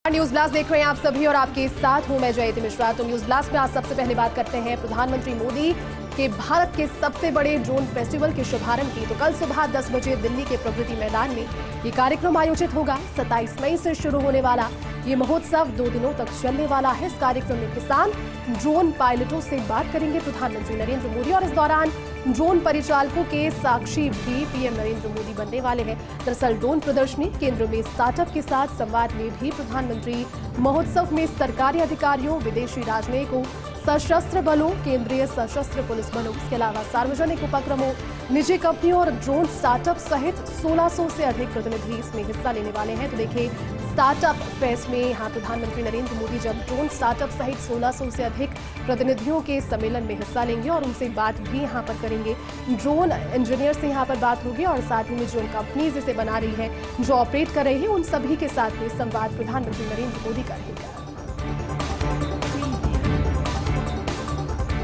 News blast देख रहे हैं आप सभी और आपके साथ हूं मैं जयति मिश्रा। तो न्यूज ब्लास्ट में आज सबसे पहले बात करते हैं प्रधानमंत्री मोदी के भारत के सबसे बड़े ड्रोन फेस्टिवल के शुभारंभ की। तो कल सुबह 10 बजे दिल्ली के प्रगति मैदान में ये कार्यक्रम आयोजित होगा। 27 मई से शुरू होने वाला ये महोत्सव 2 दिनों तक चलने वाला है। इस कार्यक्रम में किसान ड्रोन पायलटों से बात करेंगे प्रधानमंत्री नरेंद्र मोदी और इस दौरान ड्रोन परिचालकों के साक्षी भी पीएम नरेंद्र मोदी बनने वाले हैं। दरअसल ड्रोन प्रदर्शनी केंद्र में स्टार्टअप के साथ संवाद में भी प्रधानमंत्री महोत्सव में सरकारी अधिकारियों, विदेशी राजनयिकों, सशस्त्र बलों, केंद्रीय सशस्त्र पुलिस बलों, इसके अलावा सार्वजनिक उपक्रमों, निजी कंपनियों और ड्रोन स्टार्टअप सहित 1600 से अधिक प्रतिनिधि इसमें हिस्सा लेने वाले हैं। तो देखिए स्टार्टअप फेस्ट में यहाँ प्रधानमंत्री नरेंद्र मोदी जब ड्रोन स्टार्टअप सहित 1600 से अधिक प्रतिनिधियों के सम्मेलन में हिस्सा लेंगे और उनसे बात भी यहाँ पर करेंगे। ड्रोन इंजीनियर से यहाँ पर बात होगी और साथ ही में जो कंपनीज इसे बना रही है, जो ऑपरेट कर रही है, उन सभी के साथ में संवाद प्रधानमंत्री नरेंद्र मोदी करेंगे।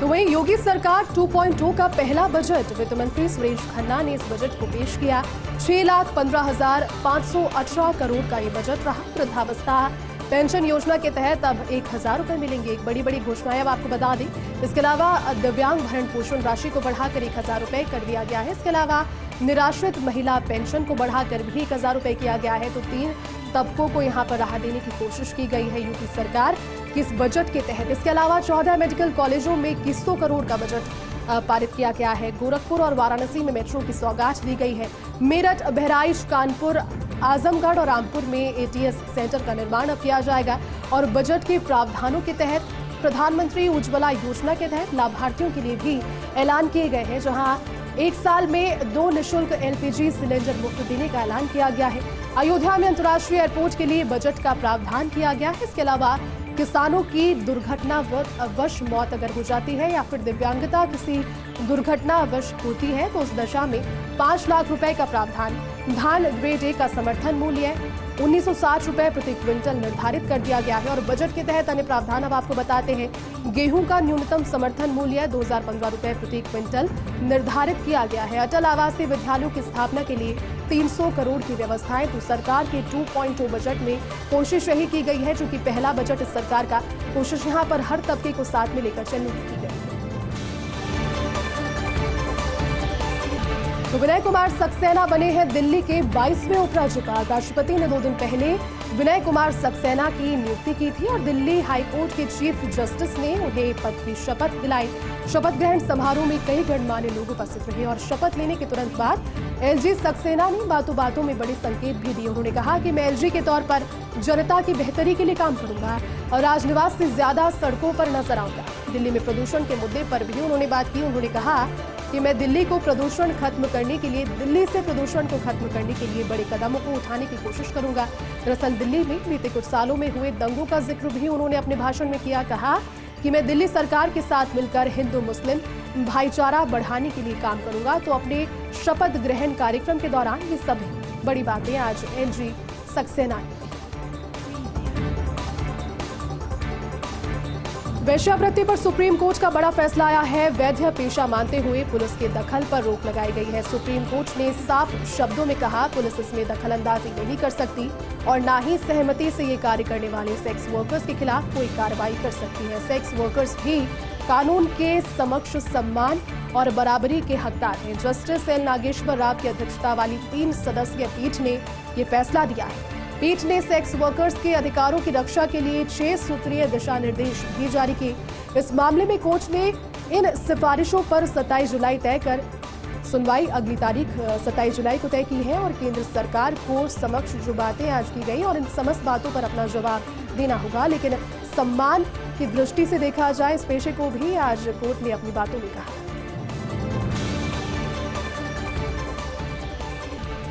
तो वहीं योगी सरकार 2.0 का पहला बजट वित्त मंत्री सुरेश खन्ना ने इस बजट को पेश किया। 6,15,518 करोड़ का ये बजट रहा। वृद्धावस्था पेंशन योजना के तहत अब 1,000 रुपए मिलेंगे। एक बड़ी घोषणाएं अब आपको बता दें। इसके अलावा दिव्यांग भरण पोषण राशि को बढ़ाकर 1,000 रुपए कर दिया गया है। इसके अलावा निराश्रित महिला पेंशन को बढ़ाकर भी 1,000 रुपए किया गया है। तो 3 तबकों को यहाँ पर राहत देने की कोशिश की गई है यूपी सरकार की इस बजट के तहत। इसके अलावा 14 मेडिकल कॉलेजों में 2100 करोड़ का बजट पारित किया गया है। गोरखपुर और वाराणसी में मेट्रो की सौगात दी गई है। मेरठ, बहराइच, कानपुर, आजमगढ़ और रामपुर में एटीएस सेंटर का निर्माण अब किया जाएगा। और बजट के प्रावधानों के तहत प्रधानमंत्री उज्ज्वला योजना के तहत लाभार्थियों के लिए भी ऐलान किए गए हैं, जहां 1 साल में 2 निःशुल्क एलपीजी सिलेंडर मुफ्त देने का ऐलान किया गया है। अयोध्या में अंतर्राष्ट्रीय एयरपोर्ट के लिए बजट का प्रावधान किया गया है। इसके अलावा किसानों की दुर्घटनावश मौत अगर हो जाती है या फिर दिव्यांगता किसी दुर्घटनावश होती है तो उस दशा में 5 लाख रुपए का प्रावधान। धान ग्रेड ए का समर्थन मूल्य 1960 रुपए प्रति क्विंटल निर्धारित कर दिया गया है। और बजट के तहत अन्य प्रावधान अब आपको बताते हैं। गेहूं का न्यूनतम समर्थन मूल्य 2015 रुपए प्रति क्विंटल निर्धारित किया गया है। अटल आवासीय विद्यालयों की स्थापना के लिए 300 करोड़ की व्यवस्थाएं। तो सरकार के 2.0 बजट में कोशिश यही की गई है, जो कि पहला बजट इस सरकार का, कोशिश यहाँ पर हर तबके को साथ में लेकर चलने की गई है। तो विनय कुमार सक्सेना बने हैं दिल्ली के 22वें उपराज्यपाल। राष्ट्रपति ने 2 दिन पहले विनय कुमार सक्सेना की नियुक्ति की थी और दिल्ली हाईकोर्ट के चीफ जस्टिस ने उन्हें पद की शपथ दिलाई। शपथ ग्रहण समारोह में कई गणमान्य लोग उपस्थित रहे और शपथ लेने के तुरंत बाद एलजी सक्सेना ने बातों बातों में बड़े संकेत भी दिए। उन्होंने कहा कि मैं एलजी के तौर पर जनता की बेहतरी के लिए काम करूंगा और राजनिवास से ज्यादा सड़कों पर नजर आऊंगा। दिल्ली में प्रदूषण के मुद्दे पर भी उन्होंने बात की। उन्होंने कहा कि मैं दिल्ली को प्रदूषण खत्म करने के लिए, दिल्ली से प्रदूषण को खत्म करने के लिए बड़े कदमों को उठाने की कोशिश करूंगा। दरअसल दिल्ली में बीते कुछ सालों में हुए दंगों का जिक्र भी उन्होंने अपने भाषण में किया। कहा कि मैं दिल्ली सरकार के साथ मिलकर हिंदू मुस्लिम भाईचारा बढ़ाने के लिए काम करूंगा। तो अपने शपथ ग्रहण कार्यक्रम के दौरान ये सभी बड़ी बातें आज एलजी सक्सेना ने। वेश्यावृत्ति पर सुप्रीम कोर्ट का बड़ा फैसला आया है। वैध पेशा मानते हुए पुलिस के दखल पर रोक लगाई गई है। सुप्रीम कोर्ट ने साफ शब्दों में कहा पुलिस इसमें दखलंदाजी नहीं कर सकती और ना ही सहमति से ये कार्य करने वाले सेक्स वर्कर्स के खिलाफ कोई कार्रवाई कर सकती है। सेक्स वर्कर्स भी कानून के समक्ष सम्मान और बराबरी के हकदार हैं। जस्टिस एल नागेश्वर राव की अध्यक्षता वाली 3 सदस्यीय पीठ ने ये फैसला दिया है। पीठ ने सेक्स वर्कर्स के अधिकारों की रक्षा के लिए 6 सूत्रीय दिशा निर्देश भी जारी किए। इस मामले में कोर्ट ने इन सिफारिशों पर 27 जुलाई तय कर सुनवाई अगली तारीख 27 जुलाई को तय की है और केंद्र सरकार को समक्ष जो बातें आज की गई और इन समस्त बातों पर अपना जवाब देना होगा। लेकिन सम्मान की दृष्टि से देखा जाए इस पेशे को भी आज कोर्ट ने अपनी बातों में कहा।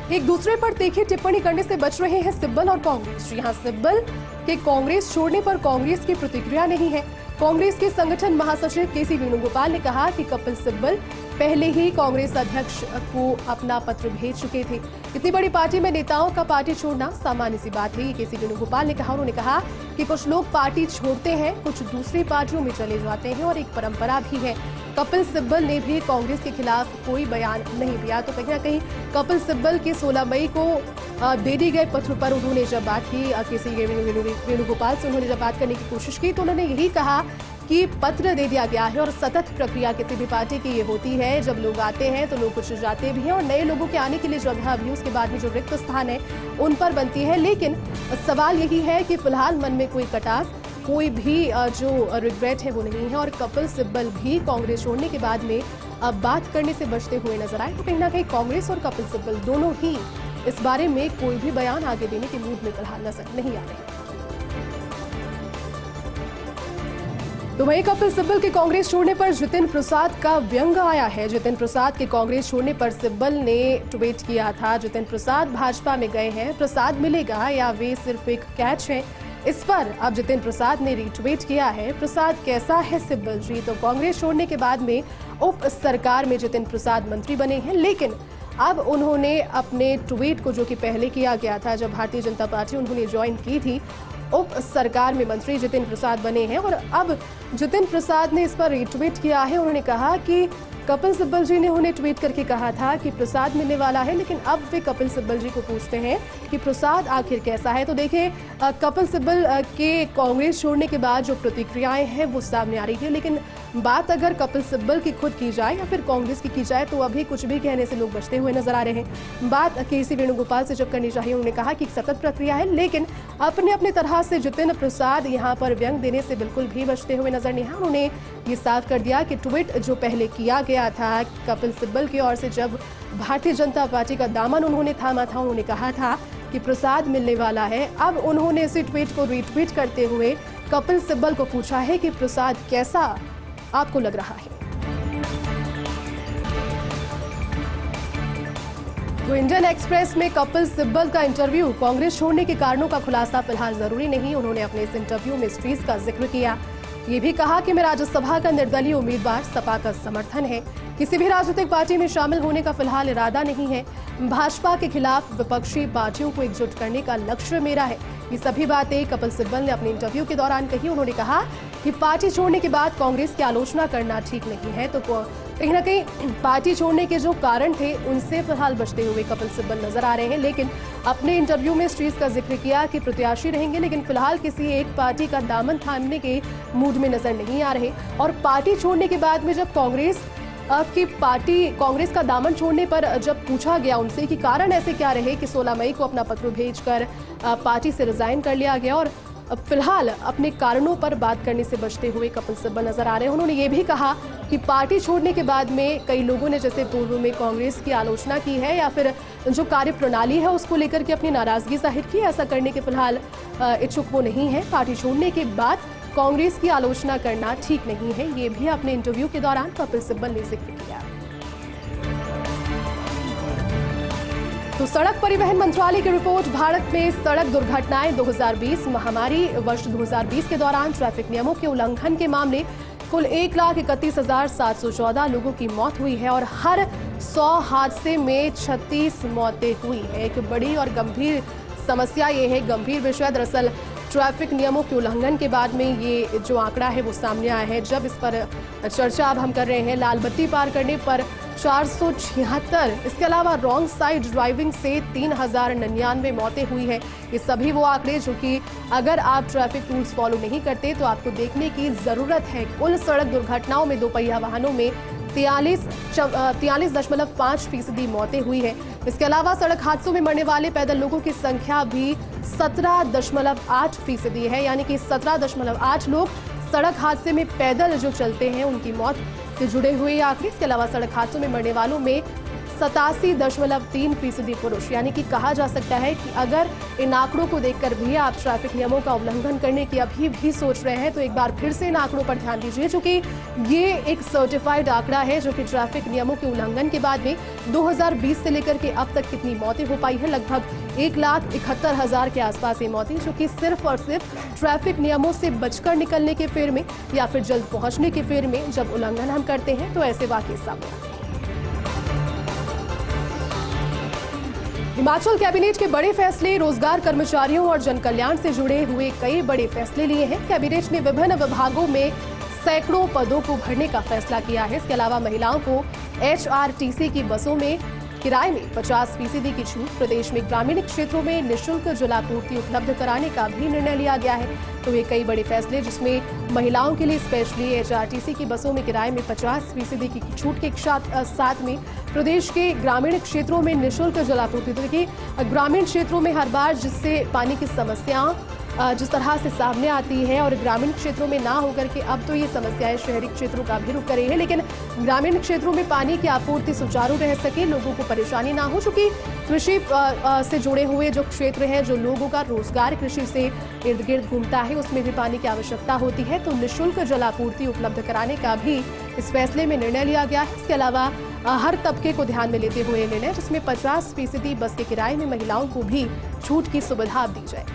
एक दूसरे पर तीखी टिप्पणी करने से बच रहे हैं सिब्बल और कांग्रेस। यहाँ सिब्बल के कांग्रेस छोड़ने पर कांग्रेस की प्रतिक्रिया नहीं है। कांग्रेस के संगठन महासचिव केसी वेणुगोपाल ने कहा कि कपिल सिब्बल पहले ही कांग्रेस अध्यक्ष को अपना पत्र भेज चुके थे। इतनी बड़ी पार्टी में नेताओं का पार्टी छोड़ना सामान्य सी बात है, ये केसी वेणुगोपाल ने कहा। उन्होंने कहा कि कुछ लोग पार्टी छोड़ते हैं, कुछ दूसरी पार्टियों में चले जाते हैं और एक परंपरा भी है। कपिल सिब्बल ने भी कांग्रेस के खिलाफ कोई बयान नहीं दिया। तो कहीं ना कहीं कपिल सिब्बल के 16 मई को दे दी गए पत्र पर उन्होंने जब बात की, केसी वेणुगोपाल से उन्होंने जब बात करने की कोशिश की तो उन्होंने यही कहा कि पत्र दे दिया गया है और सतत प्रक्रिया किसी भी पार्टी की ये होती है। जब लोग आते हैं तो लोग कुछ जाते भी हैं और नए लोगों के आने के लिए जगह भी उसके बाद में जो रिक्त स्थान है उन पर बनती है। लेकिन सवाल यही है कि फिलहाल मन में कोई कटास, कोई भी जो रिग्रेट है वो नहीं है और कपिल सिब्बल भी कांग्रेस छोड़ने के बाद में अब बात करने से बचते हुए नजर आए। तो कहीं ना कहीं कांग्रेस और कपिल सिब्बल दोनों ही इस बारे में कोई भी बयान आगे देने के मूड में फिलहाल नजर नहीं आ रहे। तो वहीं कपिल सिब्बल के कांग्रेस छोड़ने पर जितिन प्रसाद का व्यंग आया है। जितिन प्रसाद के कांग्रेस छोड़ने पर सिब्बल ने ट्वीट किया था, जितिन प्रसाद भाजपा में गए हैं, प्रसाद मिलेगा या वे सिर्फ एक कैच है। इस पर अब जितिन प्रसाद ने रीट्वीट किया है, प्रसाद कैसा है सिब्बल जी। तो कांग्रेस छोड़ने के बाद में उप सरकार में जितिन प्रसाद मंत्री बने हैं, लेकिन अब उन्होंने अपने ट्वीट को, जो कि पहले किया गया था जब भारतीय जनता पार्टी उन्होंने ज्वाइन की थी, उप सरकार में मंत्री जितिन प्रसाद बने हैं और अब जितिन प्रसाद ने इस पर रीट्वीट किया है। उन्होंने कहा कि कपिल सिब्बल जी ने उन्हें ट्वीट करके कहा था कि प्रसाद मिलने वाला है, लेकिन अब वे कपिल सिब्बल जी को पूछते हैं कि प्रसाद आखिर कैसा है। तो देखिए, कपिल सिब्बल के कांग्रेस छोड़ने के बाद जो प्रतिक्रियाएं हैं वो सामने आ रही है, लेकिन बात अगर कपिल सिब्बल की खुद की जाए या फिर कांग्रेस की जाए तो अभी कुछ भी कहने से लोग बचते हुए नजर आ रहे हैं। बात केसी वेणुगोपाल से जब करनी चाहिए, उन्होंने कहा कि एक सतत प्रक्रिया है, लेकिन अपने अपने तरह से जितिन प्रसाद यहाँ पर व्यंग देने से बिल्कुल भी बचते हुए नजर नहीं आए। उन्होंने ये साफ कर दिया कि ट्वीट जो पहले किया गया था कपिल सिब्बल की ओर से, जब भारतीय जनता पार्टी का दामन उन्होंने थामा था, उन्होंने कहा था कि प्रसाद मिलने वाला है। अब उन्होंने इसी ट्वीट को रीट्वीट करते हुए कपिल सिब्बल को पूछा है कि प्रसाद कैसा आपको लग रहा है। तो इंडियन एक्सप्रेस में कपिल सिब्बल का इंटरव्यू, कांग्रेस छोड़ने के कारणों का खुलासा फिलहाल जरूरी नहीं। उन्होंने अपने इस इंटरव्यू में स्ट्रीज का जिक्र किया, ये भी कहा कि मैं राज्यसभा का निर्दलीय उम्मीदवार, सपा का समर्थन है, किसी भी राजनीतिक पार्टी में शामिल होने का फिलहाल इरादा नहीं है, भाजपा के खिलाफ विपक्षी पार्टियों को एकजुट करने का लक्ष्य मेरा है। ये सभी बातें कपिल सिब्बल ने अपने इंटरव्यू के दौरान कही। उन्होंने कहा कि पार्टी छोड़ने के बाद कांग्रेस की आलोचना करना ठीक नहीं है। तो कहीं ना कहीं पार्टी छोड़ने के जो कारण थे उनसे फिलहाल बचते हुए कपिल सिब्बल नजर आ रहे हैं, लेकिन अपने इंटरव्यू में स्ट्रीज का जिक्र किया कि प्रत्याशी रहेंगे, लेकिन फिलहाल किसी एक पार्टी का दामन थामने के मूड में नजर नहीं आ रहे। और पार्टी छोड़ने के बाद में जब कांग्रेस का दामन छोड़ने पर जब पूछा गया उनसे कि कारण ऐसे क्या रहे कि 16 मई को अपना पत्र भेजकर पार्टी से रिजाइन कर लिया गया, और फिलहाल अपने कारणों पर बात करने से बचते हुए कपिल सिब्बल नजर आ रहे हैं। उन्होंने ये भी कहा कि पार्टी छोड़ने के बाद में कई लोगों ने जैसे पूर्व में कांग्रेस की आलोचना की है या फिर जो कार्य प्रणाली है उसको लेकर के अपनी नाराजगी जाहिर की, ऐसा करने के फिलहाल इच्छुक वो नहीं है। पार्टी छोड़ने के बाद कांग्रेस की आलोचना करना ठीक नहीं है, ये भी अपने इंटरव्यू के दौरान कपिल सिब्बल ने जिक्र किया। तो सड़क परिवहन मंत्रालय की रिपोर्ट, भारत में सड़क दुर्घटनाएं 2020 महामारी वर्ष 2020 के दौरान ट्रैफिक नियमों के उल्लंघन के मामले कुल 1,31,714 लोगों की मौत हुई है और हर 100 हादसे में 36 मौतें हुई है। एक बड़ी और गंभीर समस्या ये है, गंभीर विषय। दरअसल ट्रैफिक नियमों के उल्लंघन के बाद में ये जो आंकड़ा है वो सामने आया है। जब इस पर चर्चा अब हम कर रहे हैं, लाल बत्ती पार करने पर 476, इसके अलावा रॉन्ग साइड ड्राइविंग से 3099 मौतें हुई है। ये सभी वो आंकड़े जो कि अगर आप ट्रैफिक रूल्स फॉलो नहीं करते तो आपको देखने की जरूरत है। कुल सड़क दुर्घटनाओं में दोपहिया वाहनों में 43.5% मौतें हुई है। इसके अलावा सड़क हादसों में मरने वाले पैदल लोगों की संख्या भी 17.8% है, यानी कि 17.8 लोग सड़क हादसे में पैदल जो चलते हैं उनकी मौत से जुड़े हुए आंकड़े। इसके अलावा सड़क हादसों में मरने वालों में 87.3% पुरुष, यानी कि कहा जा सकता है कि अगर इन आंकड़ों को देखकर भी आप ट्रैफिक नियमों का उल्लंघन करने की अभी भी सोच रहे हैं तो एक बार फिर से इन आंकड़ों पर ध्यान दीजिए, क्योंकि ये एक सर्टिफाइड आंकड़ा है जो कि ट्रैफिक नियमों के उल्लंघन के बाद में 2020 से लेकर के अब तक कितनी मौतें हो पाई है। लगभग 1,71,000 के आसपास ये मौतें, जो कि सिर्फ और सिर्फ ट्रैफिक नियमों से बचकर निकलने के फेर में या फिर जल्द पहुंचने के फेर में जब उल्लंघन हम करते हैं तो ऐसे वाकये सामने आते हैं। हिमाचल कैबिनेट के बड़े फैसले, रोजगार, कर्मचारियों और जन कल्याण से जुड़े हुए कई बड़े फैसले लिए हैं। कैबिनेट ने विभिन्न विभागों में सैकड़ों पदों को भरने का फैसला किया है। इसके अलावा महिलाओं को HRTC की बसों में किराए में 50% की छूट, प्रदेश में ग्रामीण क्षेत्रों में निःशुल्क जलापूर्ति उपलब्ध कराने का भी निर्णय लिया गया है। तो ये कई बड़े फैसले जिसमें महिलाओं के लिए स्पेशली HRTC की बसों में किराए में 50% की छूट के साथ में प्रदेश के ग्रामीण क्षेत्रों में निःशुल्क जलापूर्ति। तो देखिए, ग्रामीण क्षेत्रों में हर बार जिससे पानी की समस्या जिस तरह से सामने आती है और ग्रामीण क्षेत्रों में ना होकर के अब तो ये समस्याएं शहरी क्षेत्रों का भी रुख कर रही है, लेकिन ग्रामीण क्षेत्रों में पानी की आपूर्ति सुचारू रह सके, लोगों को परेशानी ना हो, चूंकि कृषि से जुड़े हुए जो क्षेत्र हैं, जो लोगों का रोजगार कृषि से इर्द गिर्द घूमता है, उसमें भी पानी की आवश्यकता होती है। तो निःशुल्क जलापूर्ति उपलब्ध कराने का भी इस फैसले में निर्णय लिया गया है। इसके अलावा हर तबके को ध्यान में लेते हुए निर्णय जिसमें 50% बस के किराए में महिलाओं को भी छूट की सुविधा दी जाए।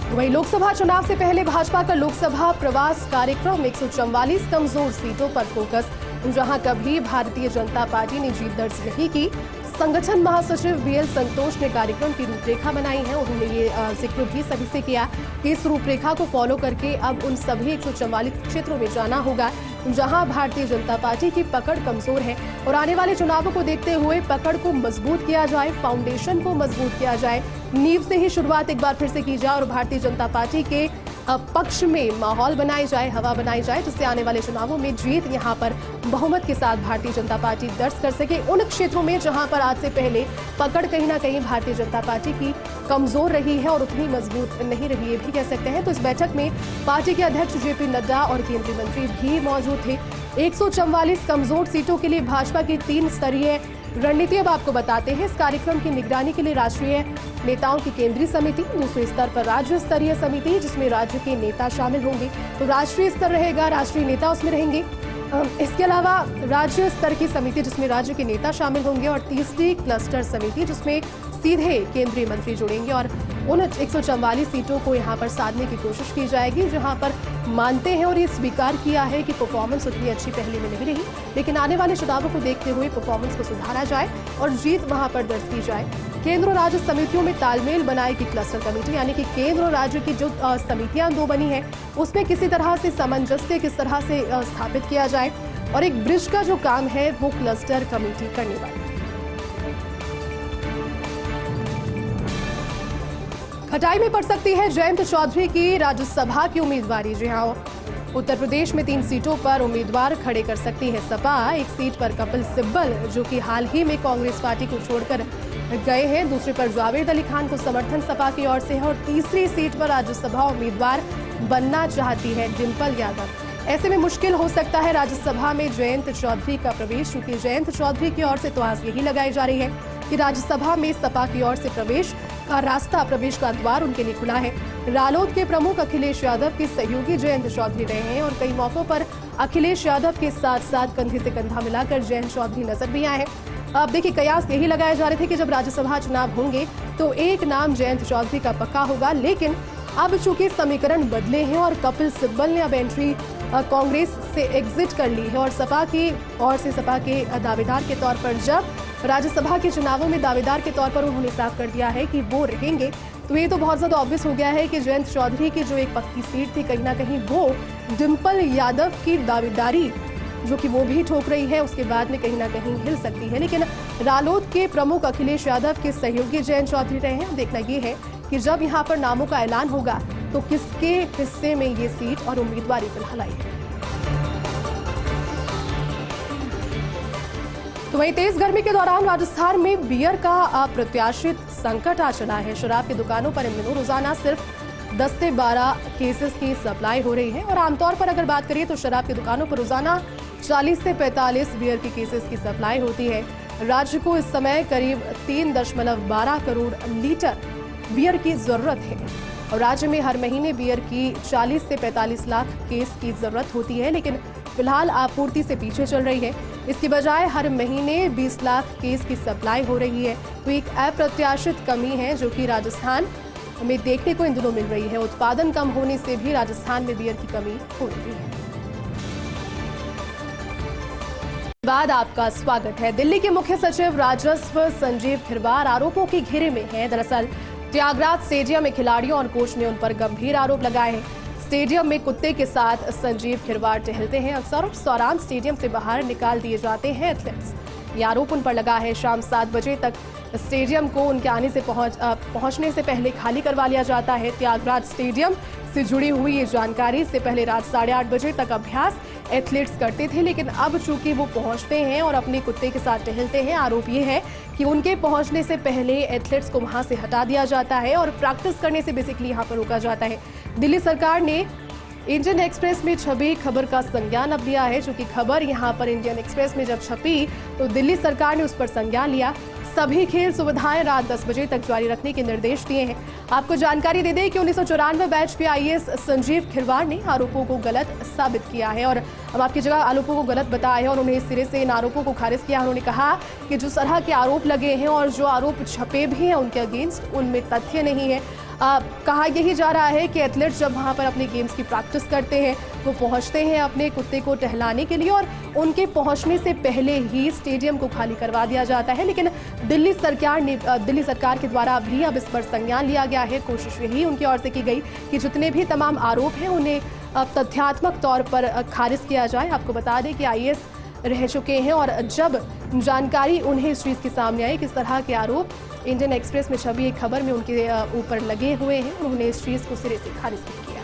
वहीं लोकसभा चुनाव से पहले भाजपा का लोकसभा प्रवास कार्यक्रम 144 कमजोर सीटों पर फोकस। जहां कभी भारतीय जनता पार्टी ने जीत दर्ज नहीं की, संगठन महासचिव BL संतोष ने कार्यक्रम की रूपरेखा बनाई है। उन्होंने ये जिक्र भी सभी से किया कि इस रूपरेखा को फॉलो करके अब उन सभी 144 क्षेत्रों में जाना होगा जहां भारतीय जनता पार्टी की पकड़ कमजोर है और आने वाले चुनावों को देखते हुए पकड़ को मजबूत किया जाए, फाउंडेशन को मजबूत किया जाए, नींव से ही शुरुआत एक बार फिर से की जाए और भारतीय जनता पार्टी के पक्ष में माहौल बनाई जाए, हवा बनाई जाए, जिससे आने वाले चुनावों में जीत यहां पर बहुमत के साथ भारतीय जनता पार्टी दर्ज कर सके। उन क्षेत्रों में जहां पर आज से पहले पकड़ कहीं ना कहीं भारतीय जनता पार्टी की कमजोर रही है और उतनी मजबूत नहीं रही, ये भी कह सकते हैं। तो इस बैठक में पार्टी के अध्यक्ष JP नड्डा और केंद्रीय मंत्री भी मौजूद थे। 144 कमजोर सीटों के लिए भाजपा की 3 स्तरीय रणनीति अब आपको बताते हैं। इस कार्यक्रम की निगरानी के लिए राष्ट्रीय नेताओं की केंद्रीय समिति, दूसरे स्तर पर राज्य स्तरीय समिति जिसमें राज्य के नेता शामिल होंगे। तो राष्ट्रीय स्तर रहेगा, राष्ट्रीय नेता उसमें रहेंगे। इसके अलावा राज्य स्तर की समिति जिसमें राज्य के नेता शामिल होंगे और तीसरी क्लस्टर समिति जिसमें सीधे केंद्रीय मंत्री जुड़ेंगे और उन 144 सीटों को यहां पर साधने की कोशिश की जाएगी जहां पर मानते हैं और ये स्वीकार किया है कि परफॉर्मेंस उतनी अच्छी पहले में नहीं रही, लेकिन आने वाले चुनावों को देखते हुए परफॉर्मेंस को सुधारा जाए और जीत वहां पर दर्ज की जाए। केंद्र और राज्य समितियों में तालमेल बनाएगी क्लस्टर कमेटी, यानी कि केंद्र और राज्य की जो समितियां 2 बनी है उसमें किसी तरह से सामंजस्य किस तरह से स्थापित किया जाए और एक ब्रिज का जो काम है वो क्लस्टर कमेटी करने वाली। खटाई में पड़ सकती है जयंत चौधरी की राज्यसभा की उम्मीदवारी। जी हां, उत्तर प्रदेश में 3 सीटों पर उम्मीदवार खड़े कर सकती है सपा। एक सीट पर कपिल सिब्बल जो कि हाल ही में कांग्रेस पार्टी को छोड़कर गए हैं, दूसरे पर जावेद अली खान को समर्थन सपा की ओर से है और तीसरी सीट पर राज्यसभा उम्मीदवार बनना चाहती है डिंपल यादव। ऐसे में मुश्किल हो सकता है राज्यसभा में जयंत चौधरी का प्रवेश, क्योंकि जयंत चौधरी की ओर से तो आज यही लगाई जा रही है कि राज्यसभा में सपा की ओर से प्रवेश का द्वार उनके लिए खुला है। रालोद के प्रमुख अखिलेश यादव के सहयोगी जयंत चौधरी रहे हैं और कई मौकों पर अखिलेश यादव के साथ साथ कंधे से कंधा मिलाकर जयंत चौधरी नजर भी आए हैं। अब देखिए, कयास यही लगाए जा रहे थे कि जब राज्यसभा चुनाव होंगे तो एक नाम जयंत चौधरी का पक्का होगा, लेकिन अब चूंकि समीकरण बदले हैं और कपिल सिब्बल ने अब एंट्री कांग्रेस से एग्जिट कर ली है और सपा की ओर से सपा के दावेदार के तौर पर जब राज्यसभा के चुनावों में दावेदार के तौर पर उन्होंने साफ कर दिया है कि वो रहेंगे, तो ये तो बहुत ज्यादा ऑब्वियस हो गया है कि जयंत चौधरी की जो एक पक्की सीट थी कहीं ना कहीं वो डिंपल यादव की दावेदारी जो कि वो भी ठोक रही है उसके बाद में कहीं ना कहीं हिल सकती है। लेकिन रालोद के प्रमुख अखिलेश यादव के सहयोगी जयंत चौधरी रहे हैं। देखना ये है कि जब यहाँ पर नामों का ऐलान होगा तो किसके हिस्से में ये सीट और उम्मीदवारी फिलहाल आई है। तो वहीं तेज गर्मी के दौरान राजस्थान में बियर का अप्रत्याशित संकट आ चला है। शराब की दुकानों पर इन दिनों रोजाना सिर्फ 10 से 12 केसेस की सप्लाई हो रही है और आमतौर पर अगर बात करिए तो शराब की दुकानों पर रोजाना 40 से 45 बियर की केसेस की सप्लाई होती है। राज्य को इस समय करीब 3.12 करोड़ लीटर बियर की जरूरत है और राज्य में हर महीने बियर की 40 से 45 लाख केस की जरूरत होती है, लेकिन फिलहाल आपूर्ति से पीछे चल रही है। इसकी बजाय हर महीने 20 लाख केस की सप्लाई हो रही है। तो एक अप्रत्याशित कमी है जो कि राजस्थान में देखने को इन दिनों मिल रही है। उत्पादन कम होने से भी राजस्थान में बियर की कमी हो रही है। बाद आपका स्वागत है। दिल्ली के मुख्य सचिव राजस्व संजीव खिरवार आरोपों के घेरे में हैं। दरअसल त्यागराज स्टेडियम में खिलाड़ियों और कोच ने उन पर गंभीर आरोप लगाए हैं। स्टेडियम में कुत्ते के साथ संजीव खिरवाड़ टहलते हैं अक्सर, और इस दौरान स्टेडियम से बाहर निकाल दिए जाते हैं एथलीट्स। ये आरोप उन पर लगा है। शाम 7 बजे तक स्टेडियम को उनके आने से पहुंचने से पहले खाली करवा लिया जाता है। त्यागराज स्टेडियम से जुड़ी हुई ये जानकारी से पहले रात 8:30 बजे तक अभ्यास एथलीट्स करते थे, लेकिन अब चूंकि वो पहुंचते हैं और अपने कुत्ते के साथ टहलते हैं, आरोप ये है कि उनके पहुंचने से पहले एथलीट्स को वहां से हटा दिया जाता है और प्रैक्टिस करने से बेसिकली यहां पर रोका जाता है। दिल्ली सरकार ने इंडियन एक्सप्रेस में छपी खबर का संज्ञान अब लिया है। चूंकि खबर यहां पर इंडियन एक्सप्रेस में जब छपी तो दिल्ली सरकार ने उस पर संज्ञान लिया। सभी खेल सुविधाएं रात 10 बजे तक जारी रखने के निर्देश दिए हैं। आपको जानकारी दे दें कि 1994 बैच के आईएएस संजीव खिरवाड़ ने आरोपों को गलत साबित किया है और अब आपकी जगह आरोपों को गलत बताया है और उन्हें सिरे से इन आरोपों को खारिज किया। उन्होंने कहा कि जो तरह के आरोप लगे हैं और जो आरोप छपे भी हैं उनके अगेंस्ट, उनमें तथ्य नहीं है। कहा यही जा रहा है कि एथलीट्स जब वहां पर अपने गेम्स की प्रैक्टिस करते हैं वो पहुंचते हैं अपने कुत्ते को टहलाने के लिए और उनके पहुंचने से पहले ही स्टेडियम को खाली करवा दिया जाता है। लेकिन दिल्ली सरकार के द्वारा भी अब इस पर संज्ञान लिया गया है। कोशिश यही उनकी ओर से की गई कि जितने भी तमाम आरोप हैं उन्हें तथ्यात्मक तौर पर खारिज किया जाए। आपको बता दें कि आईएएस रह चुके हैं और जब जानकारी उन्हें इस चीज़ के सामने आई किस तरह के आरोप इंडियन एक्सप्रेस में छवि एक खबर में उनके ऊपर लगे हुए हैं, उन्होंने इस चीज़ को सिरे से खारिज किया।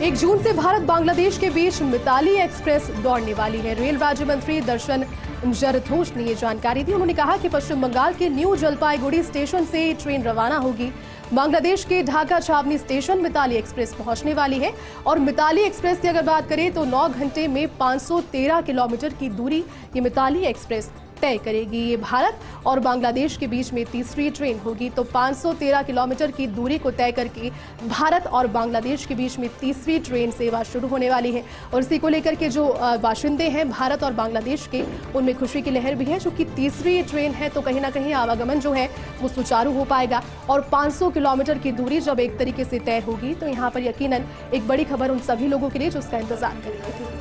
1 जून से भारत बांग्लादेश के बीच मिताली एक्सप्रेस दौड़ने वाली है। रेल राज्य मंत्री दर्शन जरथोश ने ये जानकारी दी। उन्होंने कहा कि पश्चिम बंगाल के न्यू जलपाईगुड़ी स्टेशन से ये ट्रेन रवाना होगी। बांग्लादेश के ढाका छावनी स्टेशन मिताली एक्सप्रेस पहुंचने वाली है और मिताली एक्सप्रेस की अगर बात करें तो 9 घंटे में 513 किलोमीटर की दूरी ये मिताली एक्सप्रेस तय करेगी। ये भारत और बांग्लादेश के बीच में तीसरी ट्रेन होगी। तो 513 किलोमीटर की दूरी को तय करके भारत और बांग्लादेश के बीच में तीसरी ट्रेन सेवा शुरू होने वाली है और इसी को लेकर के जो बाशिंदे हैं भारत और बांग्लादेश के, उनमें खुशी की लहर भी है। चूंकि तीसरी ट्रेन है तो कहीं ना कहीं आवागमन जो है वो सुचारू हो पाएगा और 500 किलोमीटर की दूरी जब एक तरीके से तय होगी तो यहाँ पर यकीनन एक बड़ी खबर उन सभी लोगों के लिए जो उसका इंतजार करेंगे।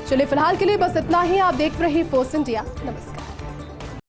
चलिए फिलहाल के लिए बस इतना ही। आप देख रहे हैं फोर्स इंडिया। नमस्कार।